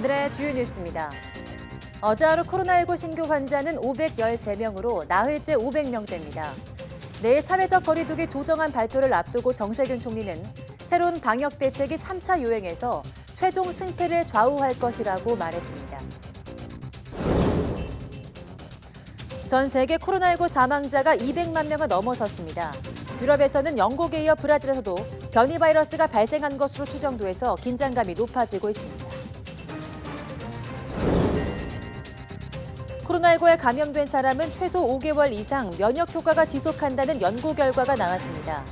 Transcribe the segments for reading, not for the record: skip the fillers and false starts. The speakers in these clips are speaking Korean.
오늘의 주요 뉴스입니다. 어제 하루 코로나19 신규 환자는 513명으로 나흘째 500명대입니다. 내일 사회적 거리두기 조정안 발표를 앞두고 정세균 총리는 새로운 방역 대책이 3차 유행에서 최종 승패를 좌우할 것이라고 말했습니다. 전 세계 코로나19 사망자가 200만 명을 넘어섰습니다. 유럽에서는 영국에 이어 브라질에서도 변이 바이러스가 발생한 것으로 추정돼서 긴장감이 높아지고 있습니다. 코로나19에 감염된 사람은 최소 5개월 이상 면역 효과가 지속한다는 연구 결과가 나왔습니다.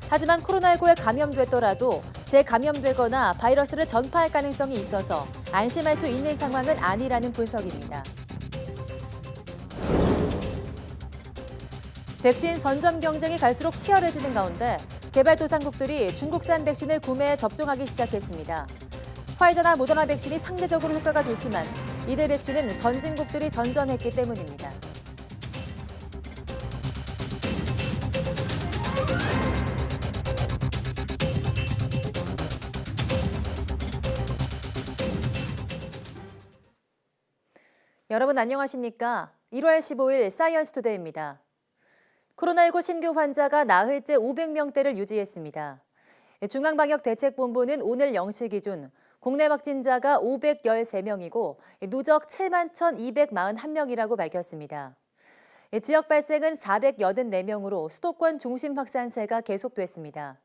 하지만 코로나19에 감염됐더라도 재감염되거나 바이러스를 전파할 가능성이 있어서 안심할 수 있는 상황은 아니라는 분석입니다. 백신 선점 경쟁이 갈수록 치열해지는 가운데 개발도상국들이 중국산 백신을 구매해 접종하기 시작했습니다. 화이자나 모더나 백신이 상대적으로 효과가 좋지만 이들 백신은 선진국들이 선점했기 때문입니다. 여러분 안녕하십니까? 1월 15일 사이언스 투데이입니다. 코로나19 신규 환자가 나흘째 500명대를 유지했습니다. 중앙방역대책본부는 오늘 0시 기준 국내 확진자가 513명이고 누적 7만 1,241명이라고 밝혔습니다. 지역 발생은 484명으로 수도권 중심 확산세가 계속됐습니다.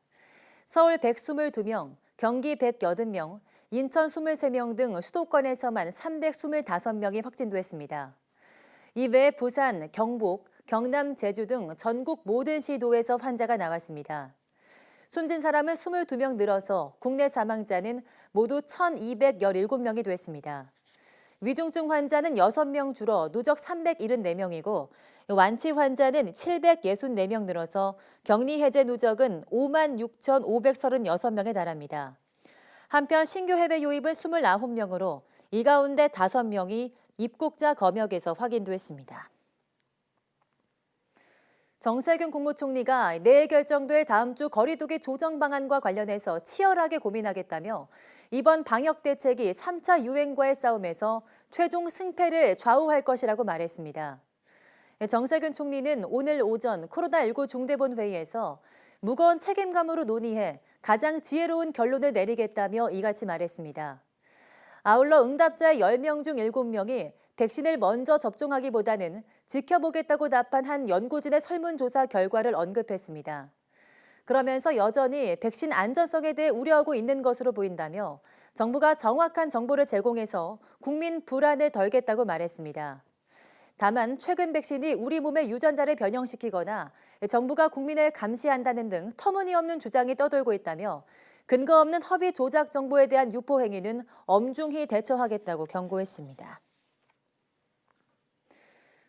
서울 122명, 경기 180명, 인천 23명 등 수도권에서만 325명이 확진됐습니다. 이외에 부산, 경북, 경남, 제주 등 전국 모든 시도에서 환자가 나왔습니다. 숨진 사람은 22명 늘어서 국내 사망자는 모두 1,217명이 됐습니다. 위중증 환자는 6명 줄어 누적 374명이고 완치 환자는 764명 늘어서 격리 해제 누적은 56,536명에 달합니다. 한편 신규 해외 유입은 29명으로 이 가운데 5명이 입국자 검역에서 확인됐습니다. 정세균 국무총리가 내일 결정될 다음 주 거리두기 조정 방안과 관련해서 치열하게 고민하겠다며 이번 방역 대책이 3차 유행과의 싸움에서 최종 승패를 좌우할 것이라고 말했습니다. 정세균 총리는 오늘 오전 코로나19 중대본 회의에서 무거운 책임감으로 논의해 가장 지혜로운 결론을 내리겠다며 이같이 말했습니다. 아울러 응답자 10명 중 7명이 백신을 먼저 접종하기보다는 지켜보겠다고 답한 한 연구진의 설문조사 결과를 언급했습니다. 그러면서 여전히 백신 안전성에 대해 우려하고 있는 것으로 보인다며 정부가 정확한 정보를 제공해서 국민 불안을 덜겠다고 말했습니다. 다만 최근 백신이 우리 몸의 유전자를 변형시키거나 정부가 국민을 감시한다는 등 터무니없는 주장이 떠돌고 있다며 근거 없는 허위 조작 정보에 대한 유포 행위는 엄중히 대처하겠다고 경고했습니다.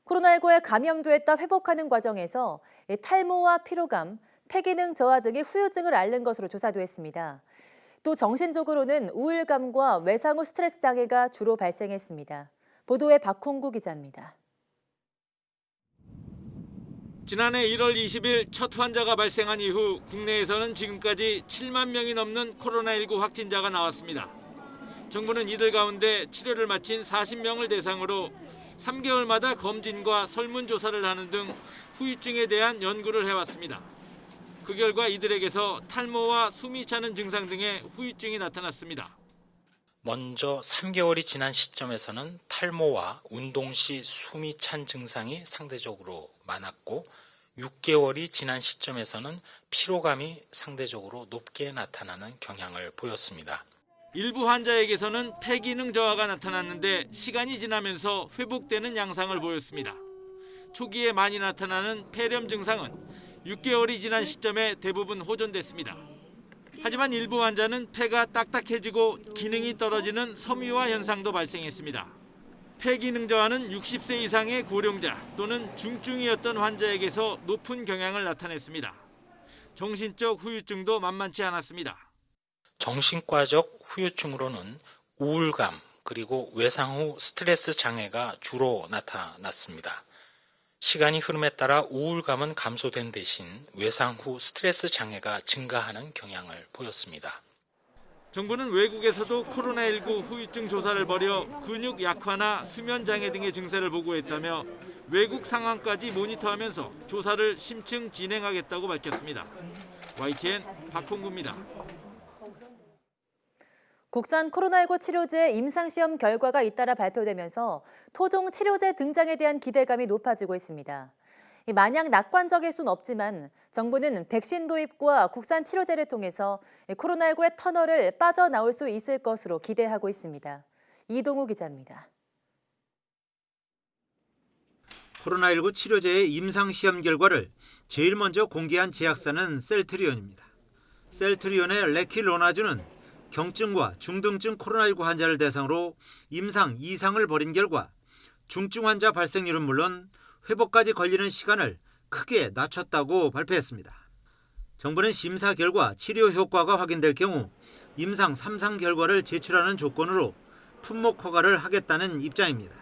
코로나19에 감염됐다 회복하는 과정에서 탈모와 피로감, 폐기능 저하 등의 후유증을 앓는 것으로 조사됐습니다. 또 정신적으로는 우울감과 외상 후 스트레스 장애가 주로 발생했습니다. 보도에 박홍구 기자입니다. 지난해 1월 20일 첫 환자가 발생한 이후 국내에서는 지금까지 7만 명이 넘는 코로나19 확진자가 나왔습니다. 정부는 이들 가운데 치료를 마친 40명을 대상으로 3개월마다 검진과 설문조사를 하는 등 후유증에 대한 연구를 해왔습니다. 그 결과 이들에게서 탈모와 숨이 차는 증상 등의 후유증이 나타났습니다. 먼저 3개월이 지난 시점에서는 탈모와 운동 시 숨이 찬 증상이 상대적으로 많았고 6개월이 지난 시점에서는 피로감이 상대적으로 높게 나타나는 경향을 보였습니다. 일부 환자에게서는 폐기능 저하가 나타났는데 시간이 지나면서 회복되는 양상을 보였습니다. 초기에 많이 나타나는 폐렴 증상은 6개월이 지난 시점에 대부분 호전됐습니다. 하지만 일부 환자는 폐가 딱딱해지고 기능이 떨어지는 섬유화 현상도 발생했습니다. 폐기능 저하는 60세 이상의 고령자 또는 중증이었던 환자에게서 높은 경향을 나타냈습니다. 정신적 후유증도 만만치 않았습니다. 정신과적 후유증으로는 우울감 그리고 외상 후 스트레스 장애가 주로 나타났습니다. 시간이 흐름에 따라 우울감은 감소된 대신 외상 후 스트레스 장애가 증가하는 경향을 보였습니다. 정부는 외국에서도 코로나19 후유증 조사를 벌여 근육 약화나 수면 장애 등의 증세를 보고했다며 외국 상황까지 모니터하면서 조사를 심층 진행하겠다고 밝혔습니다. YTN 박홍구입니다. 국산 코로나19 치료제 임상시험 결과가 잇따라 발표되면서 토종 치료제 등장에 대한 기대감이 높아지고 있습니다. 마냥 낙관적일 순 없지만 정부는 백신 도입과 국산 치료제를 통해서 코로나19의 터널을 빠져나올 수 있을 것으로 기대하고 있습니다. 이동우 기자입니다. 코로나19 치료제의 임상시험 결과를 제일 먼저 공개한 제약사는 셀트리온입니다. 셀트리온의 레킬로나주는 경증과 중등증 코로나19 환자를 대상으로 임상 2상을 벌인 결과 중증 환자 발생률은 물론 회복까지 걸리는 시간을 크게 낮췄다고 발표했습니다. 정부는 심사 결과 치료 효과가 확인될 경우 임상 3상 결과를 제출하는 조건으로 품목 허가를 하겠다는 입장입니다.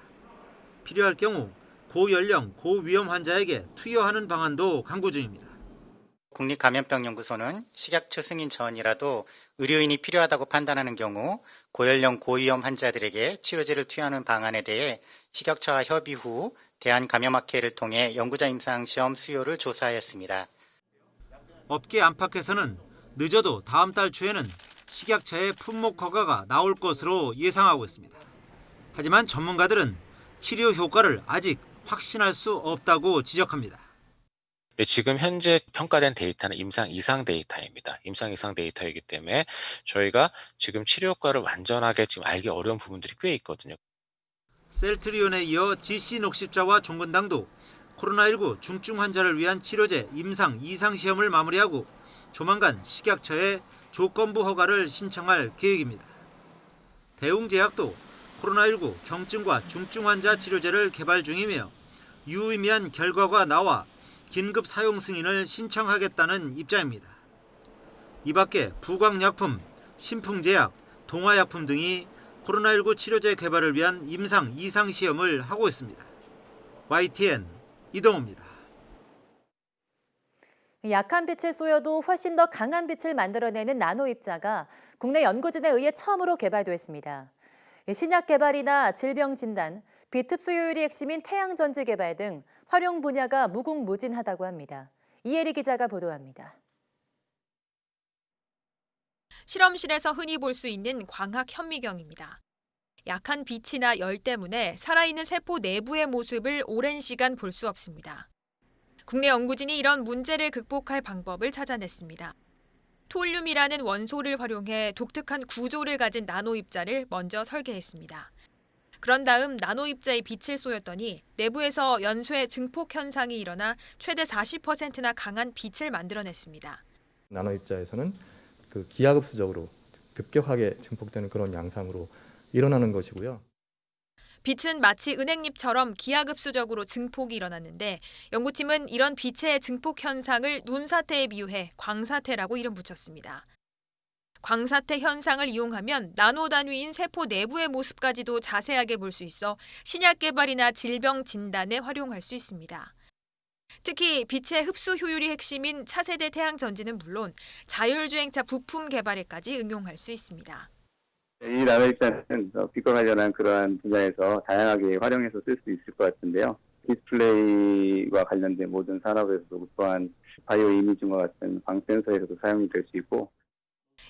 필요할 경우 고연령, 고위험 환자에게 투여하는 방안도 강구 중입니다. 국립감염병연구소는 식약처 승인 전이라도 의료인이 필요하다고 판단하는 경우 고연령, 고위험 환자들에게 치료제를 투여하는 방안에 대해 식약처와 협의 후 대한감염학회를 통해 연구자 임상시험 수요를 조사하였습니다. 업계 안팎에서는 늦어도 다음 달 초에는 식약처의 품목 허가가 나올 것으로 예상하고 있습니다. 하지만 전문가들은 치료 효과를 아직 확신할 수 없다고 지적합니다. 지금 현재 평가된 데이터는 임상 이상 데이터입니다. 임상 이상 데이터이기 때문에 저희가 지금 치료 효과를 완전하게 지금 알기 어려운 부분들이 꽤 있거든요. 셀트리온에 이어 GC 녹십자와 종근당도 코로나19 중증 환자를 위한 치료제 임상 2상 시험을 마무리하고 조만간 식약처에 조건부 허가를 신청할 계획입니다. 대웅제약도 코로나19 경증과 중증 환자 치료제를 개발 중이며 유의미한 결과가 나와 긴급 사용 승인을 신청하겠다는 입장입니다. 이 밖에 부광약품, 신풍제약, 동화약품 등이 코로나19 치료제 개발을 위한 임상 2상 시험을 하고 있습니다. YTN 이동우입니다. 약한 빛을 쏘여도 훨씬 더 강한 빛을 만들어내는 나노입자가 국내 연구진에 의해 처음으로 개발됐습니다. 신약 개발이나 질병 진단, 빛 흡수 효율이 핵심인 태양전지 개발 등 활용 분야가 무궁무진하다고 합니다. 이혜리 기자가 보도합니다. 실험실에서 흔히 볼 수 있는 광학 현미경입니다. 약한 빛이나 열 때문에 살아있는 세포 내부의 모습을 오랜 시간 볼 수 없습니다. 국내 연구진이 이런 문제를 극복할 방법을 찾아냈습니다. 톨륨이라는 원소를 활용해 독특한 구조를 가진 나노입자를 먼저 설계했습니다. 그런 다음 나노입자의 빛을 쏘였더니 내부에서 연쇄 증폭 현상이 일어나 최대 40%나 강한 빛을 만들어냈습니다. 나노입자에서는 기하급수적으로 급격하게 증폭되는 그런 양상으로 일어나는 것이고요. 빛은 마치 은행잎처럼 기하급수적으로 증폭이 일어났는데 연구팀은 이런 빛의 증폭 현상을 눈사태에 비유해 광사태라고 이름 붙였습니다. 광사태 현상을 이용하면 나노 단위인 세포 내부의 모습까지도 자세하게 볼 수 있어 신약 개발이나 질병 진단에 활용할 수 있습니다. 특히 빛의 흡수 효율이 핵심인 차세대 태양전지는 물론 자율주행차 부품 개발에까지 응용할 수 있습니다. 이 나노입자는 빛과 관련한 그러한 분야에서 다양하게 활용해서 쓸 수 있을 것 같은데요. 디스플레이와 관련된 모든 산업에서도 또한 바이오 이미징과 같은 광센서에서도 사용이 될 수 있고,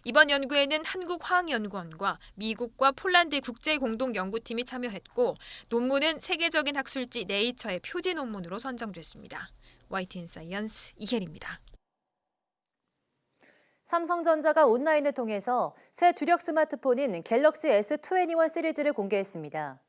이번 연구에는 한국화학연구원과 미국과 폴란드 국제공동연구팀이 참여했고 논문은 세계적인 학술지 네이처의 표지 논문으로 선정됐습니다. YTN 사이언스 이혜리입니다. 삼성전자가 온라인을 통해서 새 주력 스마트폰인 갤럭시 S21 시리즈를 공개했습니다.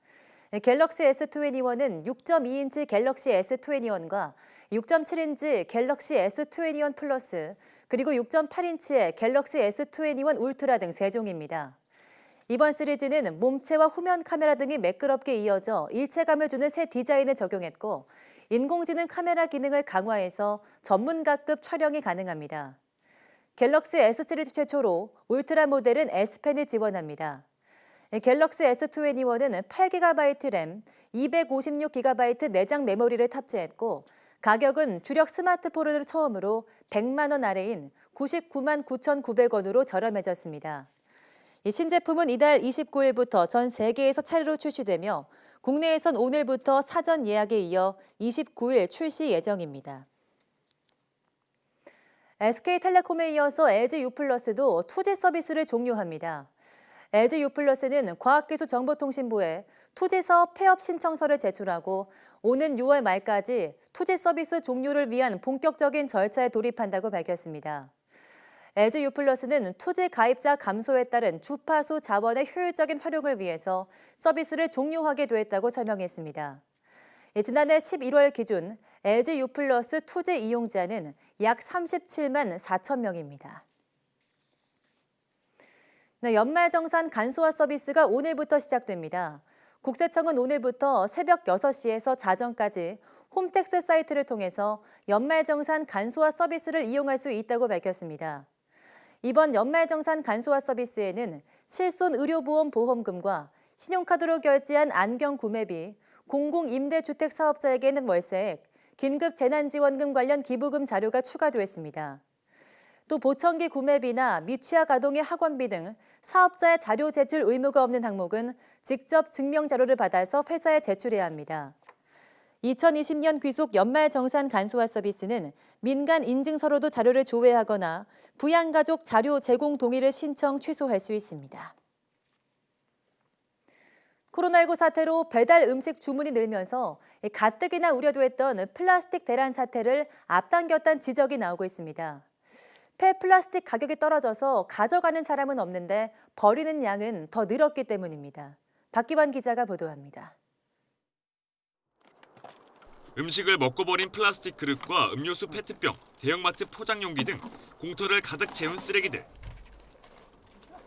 갤럭시 S21은 6.2인치 갤럭시 S21과 6.7인치 갤럭시 S21 플러스, 그리고 6.8인치의 갤럭시 S21 울트라 등 3종입니다. 이번 시리즈는 몸체와 후면 카메라 등이 매끄럽게 이어져 일체감을 주는 새 디자인을 적용했고 인공지능 카메라 기능을 강화해서 전문가급 촬영이 가능합니다. 갤럭시 S 시리즈 최초로 울트라 모델은 S펜을 지원합니다. 갤럭시 S21은 8GB 램, 256GB 내장 메모리를 탑재했고 가격은 주력 스마트폰을 처음으로 100만 원 아래인 99만 9,900원으로 저렴해졌습니다. 이 신제품은 이달 29일부터 전 세계에서 차례로 출시되며 국내에선 오늘부터 사전 예약에 이어 29일 출시 예정입니다. SK텔레콤에 이어서 LG유플러스도 2G 서비스를 종료합니다. LG유플러스는 과학기술정보통신부에 2G 사업 폐업 신청서를 제출하고 오는 6월 말까지 2G 서비스 종료를 위한 본격적인 절차에 돌입한다고 밝혔습니다. LG유플러스는 2G 가입자 감소에 따른 주파수 자원의 효율적인 활용을 위해서 서비스를 종료하게 됐다고 설명했습니다. 지난해 11월 기준 LG유플러스 2G 이용자는 약 37만 4천 명입니다. 연말정산 간소화 서비스가 오늘부터 시작됩니다. 국세청은 오늘부터 새벽 6시에서 자정까지 홈택스 사이트를 통해서 연말정산 간소화 서비스를 이용할 수 있다고 밝혔습니다. 이번 연말정산 간소화 서비스에는 실손 의료보험 보험금과 신용카드로 결제한 안경 구매비, 공공임대주택 사업자에게는 월세액, 긴급 재난지원금 관련 기부금 자료가 추가됐습니다. 또 보청기 구매비나 미취학 아동의 학원비 등 사업자의 자료 제출 의무가 없는 항목은 직접 증명 자료를 받아서 회사에 제출해야 합니다. 2020년 귀속 연말정산 간소화 서비스는 민간 인증서로도 자료를 조회하거나 부양가족 자료 제공 동의를 신청 취소할 수 있습니다. 코로나19 사태로 배달 음식 주문이 늘면서 가뜩이나 우려됐던 플라스틱 대란 사태를 앞당겼다는 지적이 나오고 있습니다. 폐플라스틱 가격이 떨어져서 가져가는 사람은 없는데 버리는 양은 더 늘었기 때문입니다. 박기환 기자가 보도합니다. 음식을 먹고 버린 플라스틱 그릇과 음료수 페트병, 대형마트 포장용기 등 공터를 가득 채운 쓰레기들.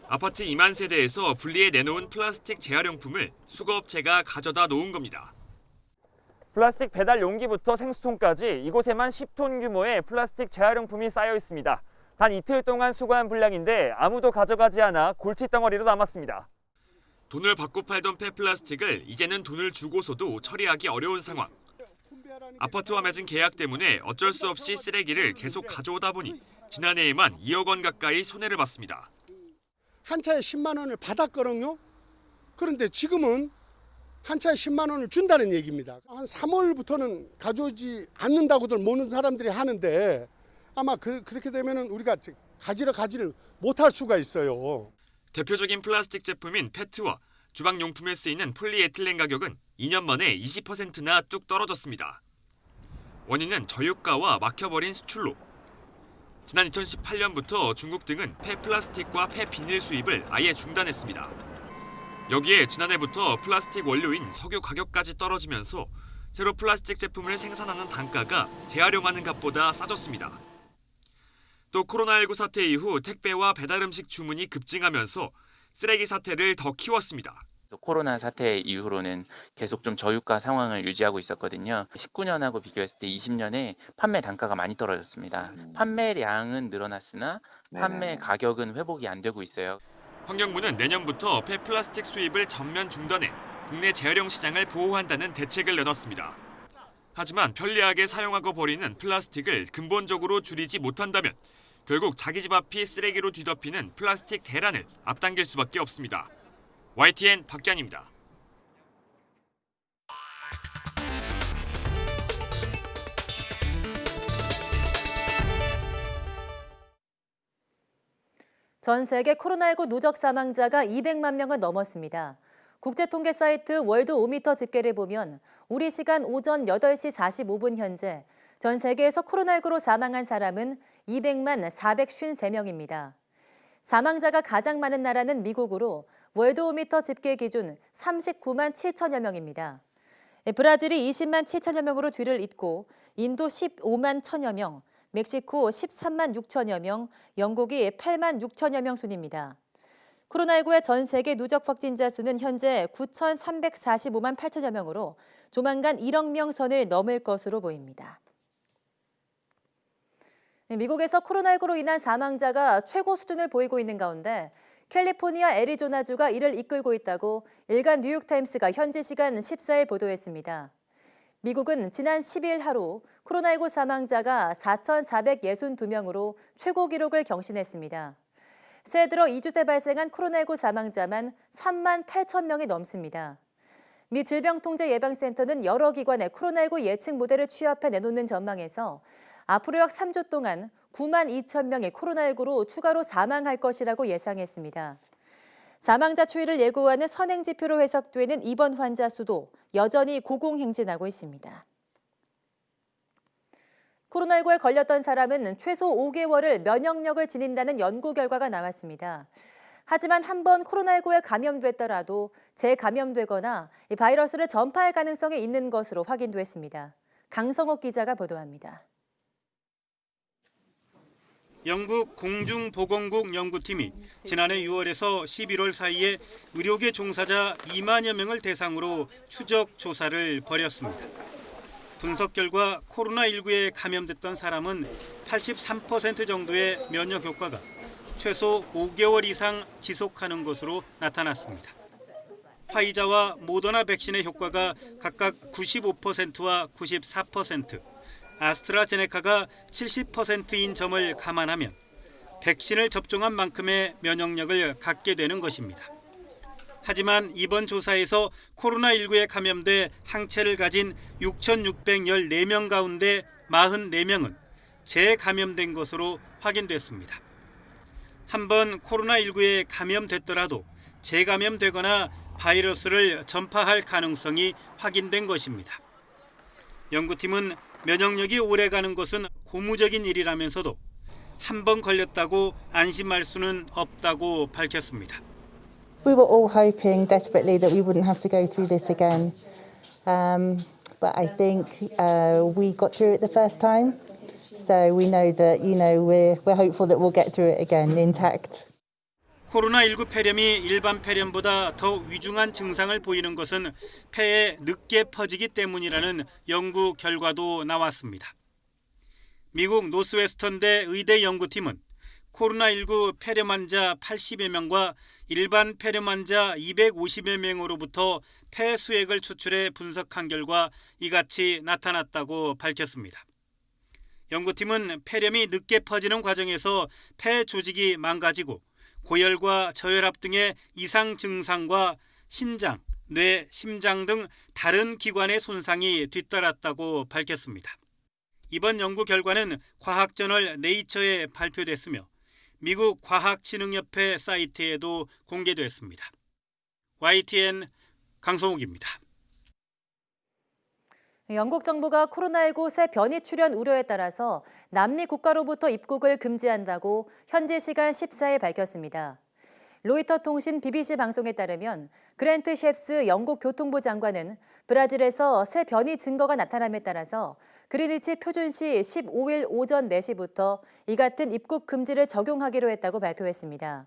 아파트 2만 세대에서 분리해 내놓은 플라스틱 재활용품을 수거업체가 가져다 놓은 겁니다. 플라스틱 배달 용기부터 생수통까지 이곳에만 10톤 규모의 플라스틱 재활용품이 쌓여 있습니다. 단 이틀 동안 수거한 분량인데 아무도 가져가지 않아 골칫덩어리로 남았습니다. 돈을 받고 팔던 폐플라스틱을 이제는 돈을 주고서도 처리하기 어려운 상황. 아파트와 맺은 계약 때문에 어쩔 수 없이 쓰레기를 계속 가져오다 보니 지난해에만 2억 원 가까이 손해를 봤습니다. 한 차에 10만 원을 받았거든요. 그런데 지금은 한 차에 10만 원을 준다는 얘기입니다. 한 3월부터는 가져오지 않는다고들 모는 사람들이 하는데 아마 그렇게 되면 우리가 가지를 못할 수가 있어요. 대표적인 플라스틱 제품인 페트와 주방용품에 쓰이는 폴리에틸렌 가격은 2년 만에 20%나 뚝 떨어졌습니다. 원인은 저유가와 막혀버린 수출로. 지난 2018년부터 중국 등은 폐플라스틱과 폐비닐 수입을 아예 중단했습니다. 여기에 지난해부터 플라스틱 원료인 석유 가격까지 떨어지면서 새로 플라스틱 제품을 생산하는 단가가 재활용하는 값보다 싸졌습니다. 또 코로나19 사태 이후 택배와 배달 음식 주문이 급증하면서 쓰레기 사태를 더 키웠습니다. 코로나 사태 이후로는 계속 좀 저유가 상황을 유지하고 있었거든요. 19년하고 비교했을 때 20년에 판매 단가가 많이 떨어졌습니다. 판매량은 늘어났으나 판매 가격은 회복이 안 되고 있어요. 환경부는 내년부터 폐플라스틱 수입을 전면 중단해 국내 재활용 시장을 보호한다는 대책을 내놨습니다. 하지만 편리하게 사용하고 버리는 플라스틱을 근본적으로 줄이지 못한다면 결국 자기 집 앞이 쓰레기로 뒤덮이는 플라스틱 대란을 앞당길 수밖에 없습니다. YTN 박기환입니다. 전 세계 코로나19 누적 사망자가 200만 명을 넘었습니다. 국제통계 사이트 월드오미터 집계를 보면 우리 시간 오전 8시 45분 현재 전 세계에서 코로나19로 사망한 사람은 200만 453명입니다. 사망자가 가장 많은 나라는 미국으로 월드오미터 집계 기준 39만 7천여 명입니다. 브라질이 20만 7천여 명으로 뒤를 잇고 인도 15만 1천여 명, 멕시코 13만 6천여 명, 영국이 8만 6천여 명 순입니다. 코로나19의 전 세계 누적 확진자 수는 현재 9,345만 8천여 명으로 조만간 1억 명 선을 넘을 것으로 보입니다. 미국에서 코로나19로 인한 사망자가 최고 수준을 보이고 있는 가운데 캘리포니아 애리조나주가 이를 이끌고 있다고 일간 뉴욕타임스가 현지 시간 14일 보도했습니다. 미국은 지난 10일 하루 코로나19 사망자가 4,462명으로 최고 기록을 경신했습니다. 새해 들어 2주 새 발생한 코로나19 사망자만 3만 8천 명이 넘습니다. 미 질병통제예방센터는 여러 기관의 코로나19 예측 모델을 취합해 내놓는 전망에서 앞으로 약 3주 동안 9만 2천 명이 코로나19로 추가로 사망할 것이라고 예상했습니다. 사망자 추이를 예고하는 선행지표로 해석되는 입원 환자 수도 여전히 고공행진하고 있습니다. 코로나19에 걸렸던 사람은 최소 5개월을 면역력을 지닌다는 연구 결과가 나왔습니다. 하지만 한 번 코로나19에 감염됐더라도 재감염되거나 이 바이러스를 전파할 가능성이 있는 것으로 확인됐습니다. 강성옥 기자가 보도합니다. 영국 공중보건국 연구팀이 지난해 6월에서 11월 사이에 의료계 종사자 2만여 명을 대상으로 추적 조사를 벌였습니다. 분석 결과 코로나19에 감염됐던 사람은 83% 정도의 면역 효과가 최소 5개월 이상 지속하는 것으로 나타났습니다. 화이자와 모더나 백신의 효과가 각각 95%와 94%, 아스트라제네카가 70%인 점을 감안하면 백신을 접종한 만큼의 면역력을 갖게 되는 것입니다. 하지만 이번 조사에서 코로나19에 감염돼 항체를 가진 6,614명 가운데 44명은 재감염된 것으로 확인됐습니다. 한번 코로나19에 감염됐더라도 재감염되거나 바이러스를 전파할 가능성이 확인된 것입니다. 연구팀은 면역력이 오래가는 것은 고무적인 일이라면서도 한 번 걸렸다고 안심할 수는 없다고 밝혔습니다. We were all hoping desperately that we wouldn't have to go through this again. But I think we got through it the first time. So we know that, we're hopeful that we'll get through it again intact. 코로나19 폐렴이 일반 폐렴보다 더 위중한 증상을 보이는 것은 폐에 늦게 퍼지기 때문이라는 연구 결과도 나왔습니다. 미국 노스웨스턴대 의대 연구팀은 코로나19 폐렴 환자 80여 명과 일반 폐렴 환자 250여 명으로부터 폐 수액을 추출해 분석한 결과 이같이 나타났다고 밝혔습니다. 연구팀은 폐렴이 늦게 퍼지는 과정에서 폐 조직이 망가지고 고열과 저혈압 등의 이상 증상과 신장, 뇌, 심장 등 다른 기관의 손상이 뒤따랐다고 밝혔습니다. 이번 연구 결과는 과학저널 네이처에 발표됐으며 미국 과학진흥협회 사이트에도 공개됐습니다. YTN 강성욱입니다. 영국 정부가 코로나19 새 변이 출현 우려에 따라서 남미 국가로부터 입국을 금지한다고 현지 시간 14일 밝혔습니다. 로이터 통신 BBC 방송에 따르면 그랜트 셰프스 영국 교통부 장관은 브라질에서 새 변이 증거가 나타남에 따라서 그리니치 표준시 15일 오전 4시부터 이 같은 입국 금지를 적용하기로 했다고 발표했습니다.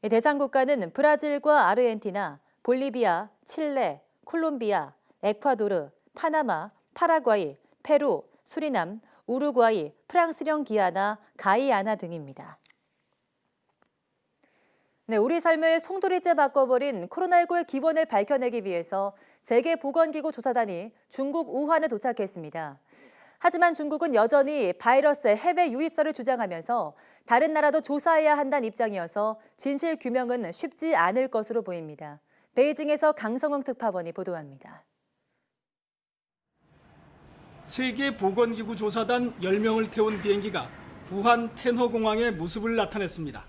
대상 국가는 브라질과 아르헨티나, 볼리비아, 칠레, 콜롬비아, 에콰도르, 파나마, 파라과이, 페루, 수리남, 우루과이, 프랑스령 기아나, 가이아나 등입니다. 우리 삶을 송두리째 바꿔버린 코로나19의 기원을 밝혀내기 위해서 세계보건기구 조사단이 중국 우한에 도착했습니다. 하지만 중국은 여전히 바이러스의 해외 유입설을 주장하면서 다른 나라도 조사해야 한다는 입장이어서 진실 규명은 쉽지 않을 것으로 보입니다. 베이징에서 강성웅 특파원이 보도합니다. 세계보건기구 조사단 10명을 태운 비행기가 우한 텐허공항의 모습을 나타냈습니다.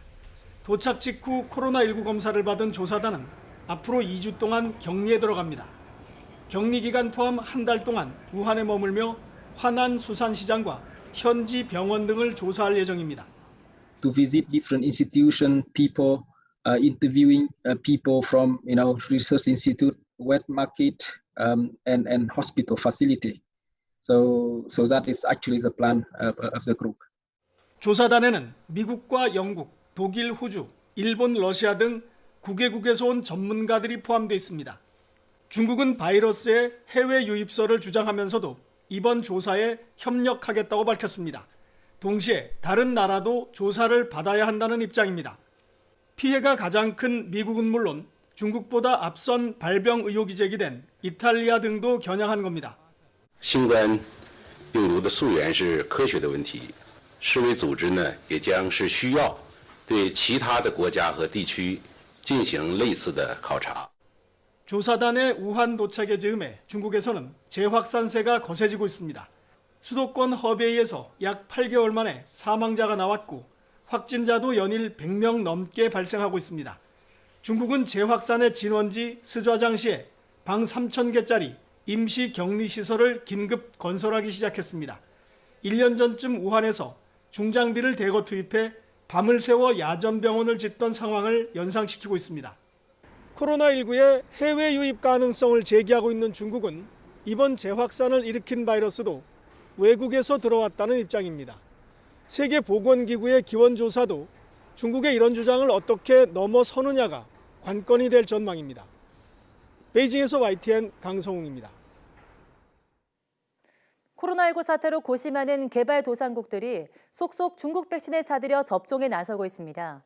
도착 직후 코로나19 검사를 받은 조사단은 앞으로 2주 동안 격리에 들어갑니다. 격리 기간 포함 한 달 동안 우한에 머물며 화난 수산시장과 현지 병원 등을 조사할 예정입니다. To visit different institution, people interviewing people from research institute, wet market, and hospital facility. So that is actually the plan of the group. 조사단에는 미국과 영국, 독일, 호주, 일본, 러시아 등 9개국에서 온 전문가들이 포함되어 있습니다. 중국은 바이러스의 해외 유입설을 주장하면서도 이번 조사에 협력하겠다고 밝혔습니다. 동시에 다른 나라도 조사를 받아야 한다는 입장입니다. 피해가 가장 큰 미국은 물론 중국보다 앞선 발병 의혹이 제기된 이탈리아 등도 겨냥한 겁니다. 新冠病毒的溯源是科学的问题，世卫组织呢也将是需要对其他的国家和地区进行类似的考察。 조사단의 우한 도착의 즈음에 중국에서는 재확산세가 거세지고 있습니다. 수도권 허베이에서 약 8개월 만에 사망자가 나왔고 확진자도 연일 100명 넘게 발생하고 있습니다. 중국은 재확산의 진원지 스좌장시에 방 3,000개짜리 임시 격리시설을 긴급 건설하기 시작했습니다. 1년 전쯤 우한에서 중장비를 대거 투입해 밤을 새워 야전병원을 짓던 상황을 연상시키고 있습니다. 코로나19의 해외 유입 가능성을 제기하고 있는 중국은 이번 재확산을 일으킨 바이러스도 외국에서 들어왔다는 입장입니다. 세계보건기구의 기원조사도 중국의 이런 주장을 어떻게 넘어서느냐가 관건이 될 전망입니다. 베이징에서 YTN 강성웅입니다. 코로나19 사태로 고심하는 개발도상국들이 속속 중국 백신을 사들여 접종에 나서고 있습니다.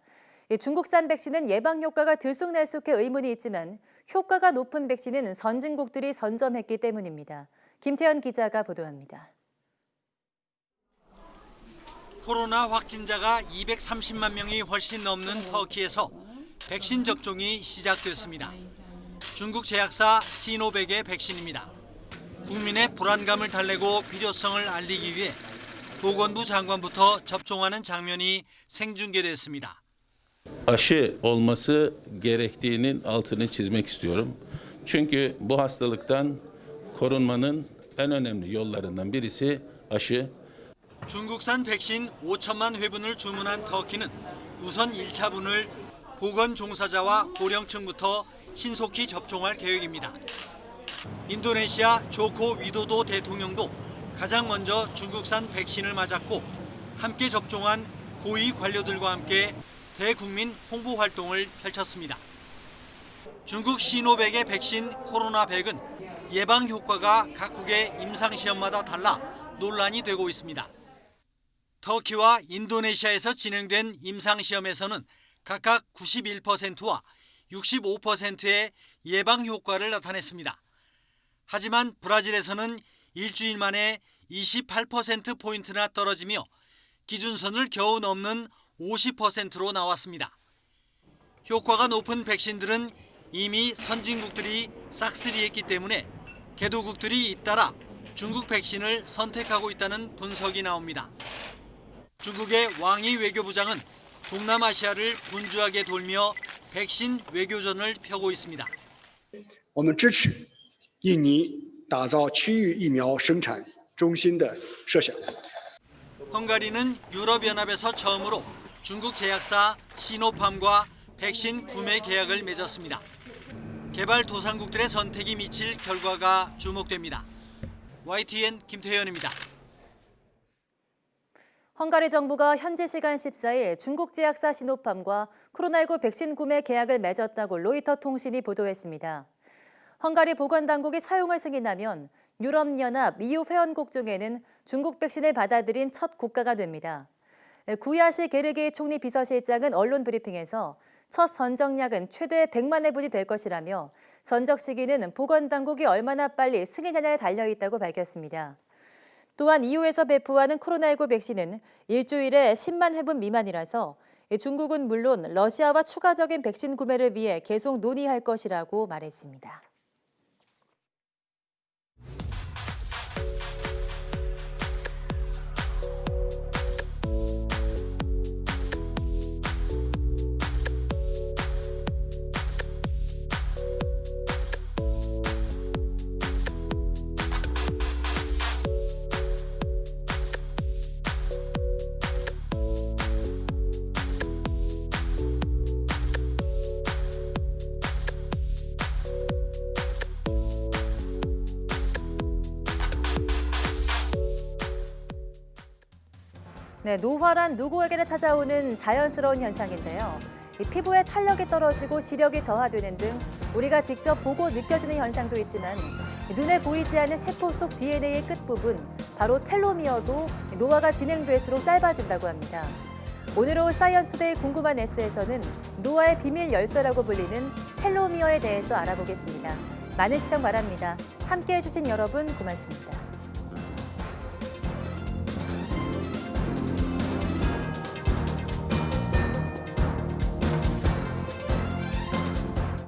중국산 백신은 예방 효과가 들쑥날쑥해 의문이 있지만 효과가 높은 백신은 선진국들이 선점했기 때문입니다. 김태현 기자가 보도합니다. 코로나 확진자가 230만 명이 훨씬 넘는 터키에서 백신 접종이 시작됐습니다. 중국 제약사 시노백의 백신입니다. 국민의 불안감을 달래고 필요성을 알리기 위해 보건부 장관부터 접종하는 장면이 생중계됐습니다. Aşı olması gerektiğinin altını çizmek istiyorum. Çünkü bu hastalıktan korunmanın en önemli yollarından birisi aşı. 중국산 백신 5천만 회분을 주문한 터키는 우선 1차분을 보건 종사자와 고령층부터 신속히 접종할 계획입니다. 인도네시아 조코 위도도 대통령도 가장 먼저 중국산 백신을 맞았고 함께 접종한 고위 관료들과 함께 대국민 홍보 활동을 펼쳤습니다. 중국 시노백의 백신 코로나100은 예방 효과가 각국의 임상시험마다 달라 논란이 되고 있습니다. 터키와 인도네시아에서 진행된 임상시험에서는 각각 91%와 65%의 예방 효과를 나타냈습니다. 하지만 브라질에서는 일주일 만에 28%포인트나 떨어지며 기준선을 겨우 넘는 50%로 나왔습니다. 효과가 높은 백신들은 이미 선진국들이 싹쓸이했기 때문에 개도국들이 잇따라 중국 백신을 선택하고 있다는 분석이 나옵니다. 중국의 왕이 외교부장은 동남아시아를 분주하게 돌며 백신 외교전을 펴고 있습니다. 我们支持印尼打造区域疫苗生产中心的设想。 헝가리는 유럽연합에서 처음으로 중국 제약사 시노팜과 백신 구매 계약을 맺었습니다. 개발도상국들의 선택이 미칠 결과가 주목됩니다. YTN 김태현입니다. 헝가리 정부가 현지 시간 14일 중국 제약사 시노팜과 코로나19 백신 구매 계약을 맺었다고 로이터 통신이 보도했습니다. 헝가리 보건당국이 사용을 승인하면 유럽연합 EU 회원국 중에는 중국 백신을 받아들인 첫 국가가 됩니다. 구야시 게르기 총리 비서실장은 언론 브리핑에서 첫 선정약은 최대 100만 회분이 될 것이라며 선적 시기는 보건당국이 얼마나 빨리 승인하냐에 달려있다고 밝혔습니다. 또한 EU에서 배포하는 코로나19 백신은 일주일에 10만 회분 미만이라서 중국은 물론 러시아와 추가적인 백신 구매를 위해 계속 논의할 것이라고 말했습니다. 네, 노화란 누구에게나 찾아오는 자연스러운 현상인데요. 피부에 탄력이 떨어지고 시력이 저하되는 등 우리가 직접 보고 느껴지는 현상도 있지만 눈에 보이지 않는 세포 속 DNA의 끝부분, 바로 텔로미어도 노화가 진행될수록 짧아진다고 합니다. 오늘 오후 사이언스투데이 궁금한 S에서는 노화의 비밀 열쇠라고 불리는 텔로미어에 대해서 알아보겠습니다. 많은 시청 바랍니다. 함께해 주신 여러분 고맙습니다.